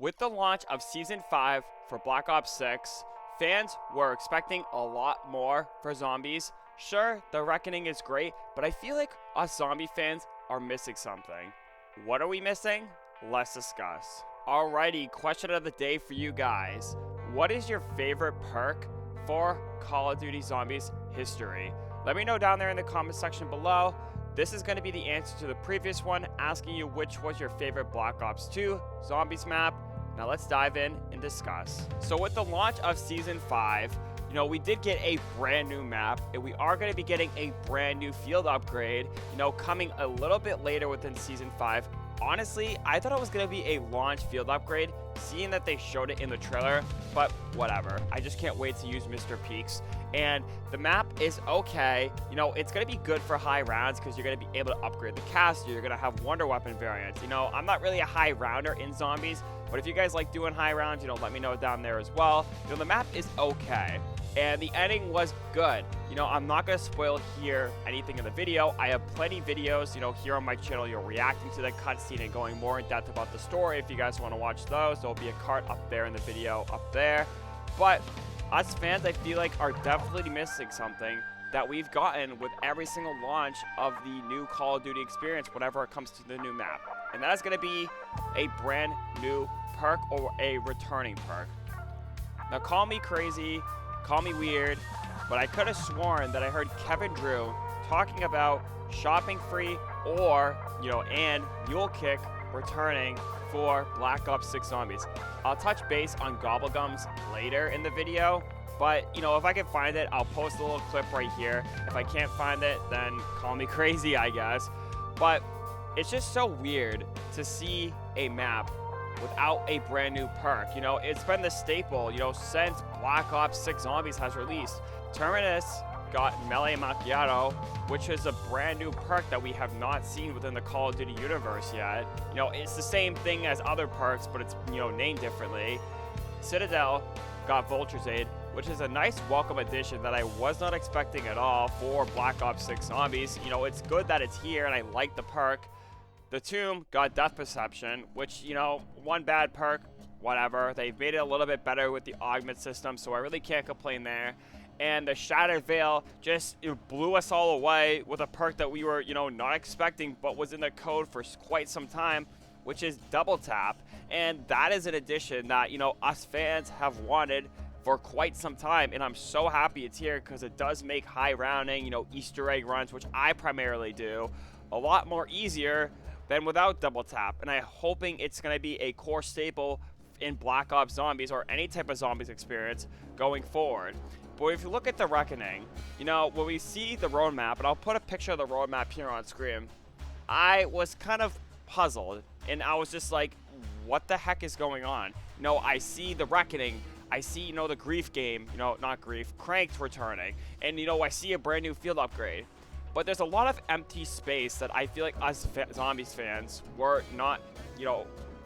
With the launch of Season 5 for Black Ops 6, fans were expecting a lot more for zombies. Sure, the Reckoning is great, but I feel like us zombie fans are missing something. What are we missing? Let's discuss. Alrighty, question of the day for you guys. What is your favorite perk for Call of Duty Zombies history? Let me know down there in the comment section below. This is going to be the answer to the previous one, asking you which was your favorite Black Ops 2 Zombies map. Now let's dive in and discuss. So with the launch of Season 5, we did get a brand new map, and we are going to be getting a brand new field upgrade, coming a little bit later within Season 5. Honestly, I thought it was going to be a launch field upgrade, seeing that they showed it in the trailer, but whatever. I just can't wait to use Mr. Peaks. And the map is okay. It's going to be good for high rounds because you're going to be able to upgrade the caster. You're going to have wonder weapon variants. I'm not really a high rounder in zombies, but if you guys like doing high rounds, let me know down there as well. The map is okay. And the ending was good. I'm not going to spoil here anything in the video. I have plenty of videos, here on my channel, reacting to the cutscene and going more in depth about the story. If you guys want to watch those, there'll be a card up there in the video up there. But us fans, I feel like, are definitely missing something that we've gotten with every single launch of the new Call of Duty experience whenever it comes to the new map. And that is going to be a brand new perk or a returning perk. Now, call me crazy, call me weird, but I could have sworn that I heard Kevin Drew talking about shopping free or, and Mule Kick returning for Black Ops 6 Zombies. I'll touch base on Gobblegums later in the video, but, if I can find it, I'll post a little clip right here. If I can't find it, then call me crazy, I guess. But it's just so weird to see a map without a brand new perk. It's been the staple, since Black Ops 6 Zombies has released. Terminus got Melee Macchiato, which is a brand new perk that we have not seen within the Call of Duty universe yet. It's the same thing as other perks, but it's, named differently. Citadel got Vulture's Aid, which is a nice welcome addition that I was not expecting at all for Black Ops 6 Zombies. It's good that it's here, and I like the perk. The Tomb got Death Perception, which, one bad perk, whatever. They've made it a little bit better with the augment system, so I really can't complain there. And the Shattered Veil just blew us all away with a perk that we were, not expecting, but was in the code for quite some time, which is Double Tap. And that is an addition that, us fans have wanted for quite some time, and I'm so happy it's here because it does make high rounding, Easter egg runs, which I primarily do, a lot more easier than without Double Tap. And I'm hoping it's going to be a core staple in Black Ops Zombies or any type of zombies experience going forward. But if you look at the Reckoning, when we see the roadmap, and I'll put a picture of the roadmap here on screen, I was kind of puzzled, and I was just like, what the heck is going on? I see the Reckoning, I see, the Grief game, not Grief, Cranked returning, and, I see a brand new field upgrade. But there's a lot of empty space that I feel like us Zombies fans were not,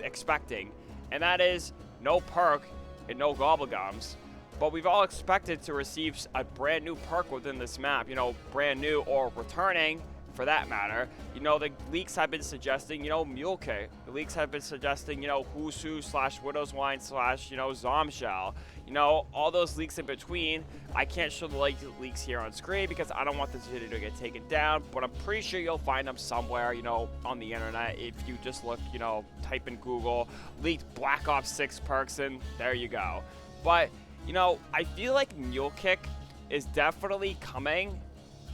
expecting. And that is no perk and no Gobblegums. But we've all expected to receive a brand new perk within this map, brand new or returning for that matter. The leaks have been suggesting, Mule Kick. The leaks have been suggesting, Who's Who / Widow's Wine / Zomshell. All those leaks in between. I can't show the leaks here on screen because I don't want this video to get taken down, but I'm pretty sure you'll find them somewhere, on the internet. If you just look, type in Google, leaked Black Ops 6 perks, and there you go. But, I feel like Mule Kick is definitely coming.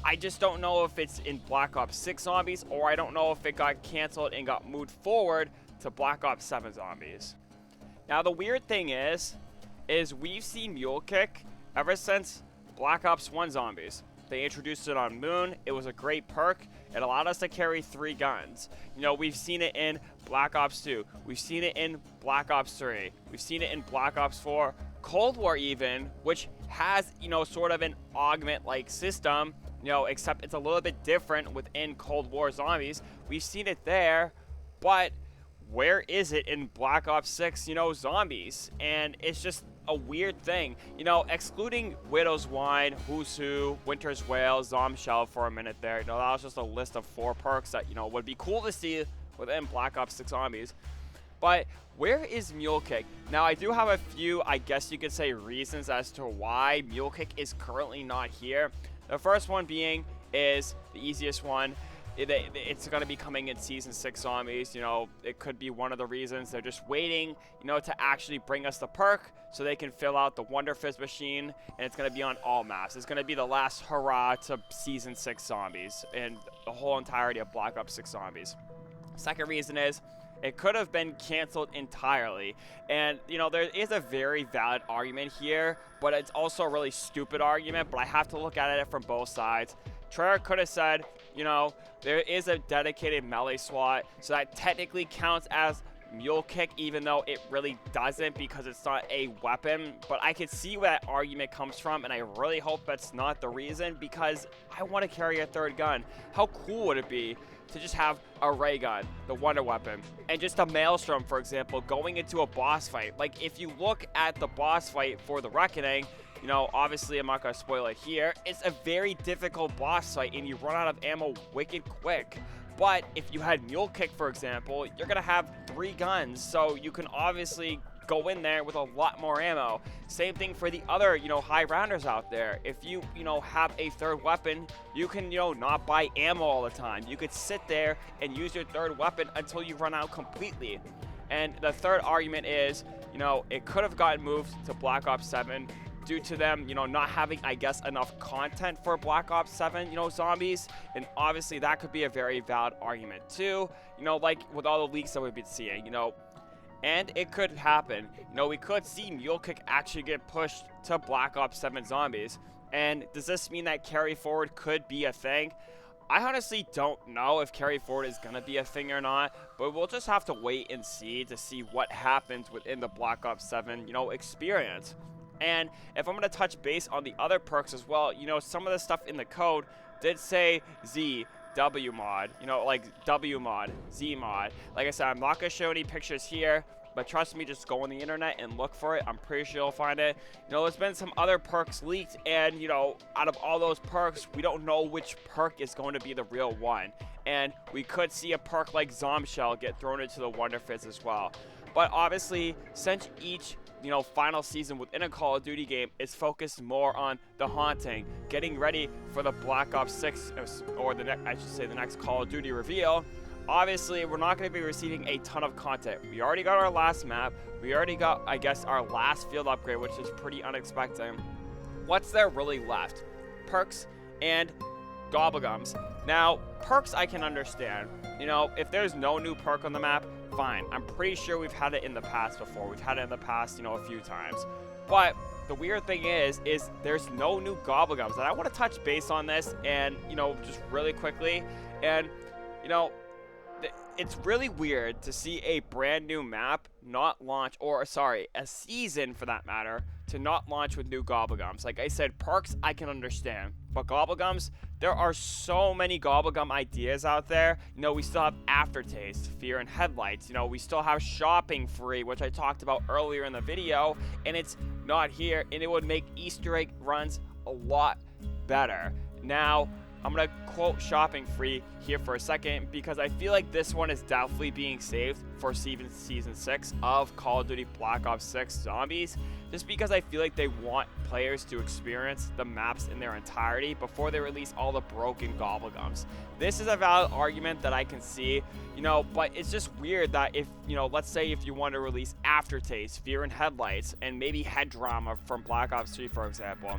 I just don't know if it's in Black Ops 6 Zombies, or I don't know if it got canceled and got moved forward to Black Ops 7 Zombies. Now, the weird thing is we've seen Mule Kick ever since Black Ops 1 Zombies. They introduced it on Moon. It was a great perk. It allowed us to carry 3 guns. We've seen it in Black Ops 2. We've seen it in Black Ops 3. We've seen it in Black Ops 4. Cold War even, which has, sort of an augment-like system, except it's a little bit different within Cold War Zombies. We've seen it there, but where is it in Black Ops 6, Zombies? And it's just a weird thing. Excluding Widow's Wine, Who's Who, Winter's Wail, Zomshell for a minute there, that was just a list of 4 perks that, would be cool to see within Black Ops 6 Zombies. But where is Mule Kick? Now, I do have a few, I guess you could say, reasons as to why Mule Kick is currently not here. The first one being is the easiest one. It's going to be coming in Season 6 Zombies. It could be one of the reasons. They're just waiting, to actually bring us the perk so they can fill out the Wonder Fizz machine, and it's going to be on all maps. It's going to be the last hurrah to Season 6 Zombies and the whole entirety of Black Ops 6 Zombies. Second reason is it could have been canceled entirely. And, there is a very valid argument here, but it's also a really stupid argument, but I have to look at it from both sides. Treyarch could have said, there is a dedicated melee SWAT, so that technically counts as Mule Kick, even though it really doesn't because it's not a weapon. But I can see where that argument comes from, and I really hope that's not the reason, because I want to carry a third gun. How cool would it be to just have a ray gun, the wonder weapon, and just a maelstrom, for example, going into a boss fight? Like, if you look at the boss fight for the Reckoning, obviously I'm not going to spoil it here, it's a very difficult boss fight, and you run out of ammo wicked quick. But if you had Mule Kick, for example, you're going to have 3 guns, so you can obviously go in there with a lot more ammo. Same thing for the other, high rounders out there. If you, have a third weapon, you can, not buy ammo all the time. You could sit there and use your third weapon until you run out completely. And the third argument is, it could have gotten moved to Black Ops 7 due to them, not having, I guess, enough content for Black Ops 7, Zombies. And obviously that could be a very valid argument too, like with all the leaks that we've been seeing, and it could happen. We could see Mule Kick actually get pushed to Black Ops 7 Zombies. And does this mean that carry forward could be a thing? I honestly don't know if carry forward is going to be a thing or not, but we'll just have to wait and see to see what happens within the Black Ops 7, experience. And if I'm going to touch base on the other perks as well, some of the stuff in the code did say Z, W mod, like W mod, Z mod. Like I said, I'm not going to show any pictures here, but trust me, just go on the internet and look for it. I'm pretty sure you'll find it. There's been some other perks leaked, and, out of all those perks, we don't know which perk is going to be the real one. And we could see a perk like Zombshell get thrown into the Wonder Fizz as well. But obviously, since each final season within a Call of Duty game is focused more on the haunting, getting ready for the Black Ops 6, or the next Call of Duty reveal. Obviously, we're not going to be receiving a ton of content. We already got our last map. We already got, I guess, our last field upgrade, which is pretty unexpected. What's there really left? Perks and gobblegums. Now, perks I can understand. If there's no new perk on the map, fine. I'm pretty sure we've had it in the past before. We've had it in the past, a few times. But the weird thing is there's no new gobblegums. And I want to touch base on this and, just really quickly. And, it's really weird to see a brand new map not launch, or sorry, a season for that matter, to not launch with new gobblegums. Like I said, perks I can understand, but gobblegums, there are so many gobblegum ideas out there. We still have Aftertaste, Fear and Headlights. We still have Shopping Free, which I talked about earlier in the video, and it's not here, and it would make Easter egg runs a lot better. Now, I'm going to quote Shopping Free here for a second, because I feel like this one is definitely being saved for Season 6 of Call of Duty Black Ops 6 Zombies, just because I feel like they want players to experience the maps in their entirety before they release all the broken gobblegums. This is a valid argument that I can see, but it's just weird that if, let's say if you want to release Aftertaste, Fear and Headlights, and maybe Head Drama from Black Ops 3, for example,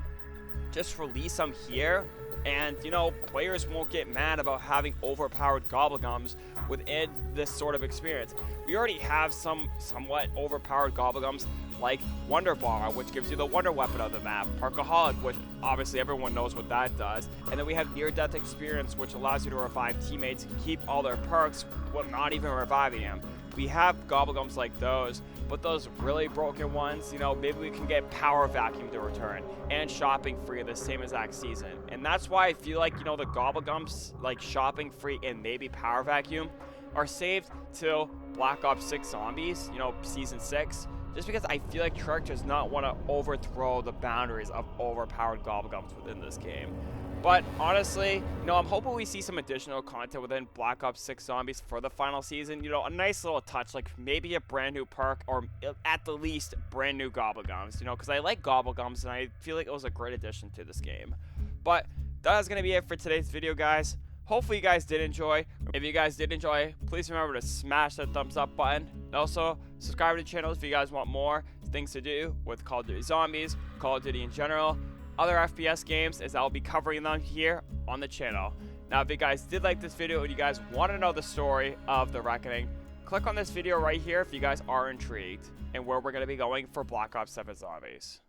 just release them here. And, players won't get mad about having overpowered gobblegums within this sort of experience. We already have some somewhat overpowered gobblegums like Wonder Bomber, which gives you the wonder weapon of the map, Perkaholic, which obviously everyone knows what that does, and then we have Near-Death Experience, which allows you to revive teammates and keep all their perks while not even reviving them. We have gobblegums like those, but those really broken ones, maybe we can get Power Vacuum to return and Shopping Free the same exact season. And that's why I feel like, the gobblegums like Shopping Free and maybe Power Vacuum are saved till Black Ops 6 Zombies, Season 6, just because I feel like Treyarch does not want to overthrow the boundaries of overpowered gobblegums within this game. But honestly, I'm hoping we see some additional content within Black Ops 6 Zombies for the final season. A nice little touch, like maybe a brand new perk, or at the least brand new gobble gums, because I like gobble gums and I feel like it was a great addition to this game. But that is going to be it for today's video, guys. Hopefully you guys did enjoy. If you guys did enjoy, please remember to smash that thumbs up button. And also, subscribe to the channel if you guys want more things to do with Call of Duty Zombies, Call of Duty in general, other FPS games, as I'll be covering them here on the channel. Now, if you guys did like this video and you guys want to know the story of The Reckoning, click on this video right here if you guys are intrigued and where we're going to be going for Black Ops 7 Zombies.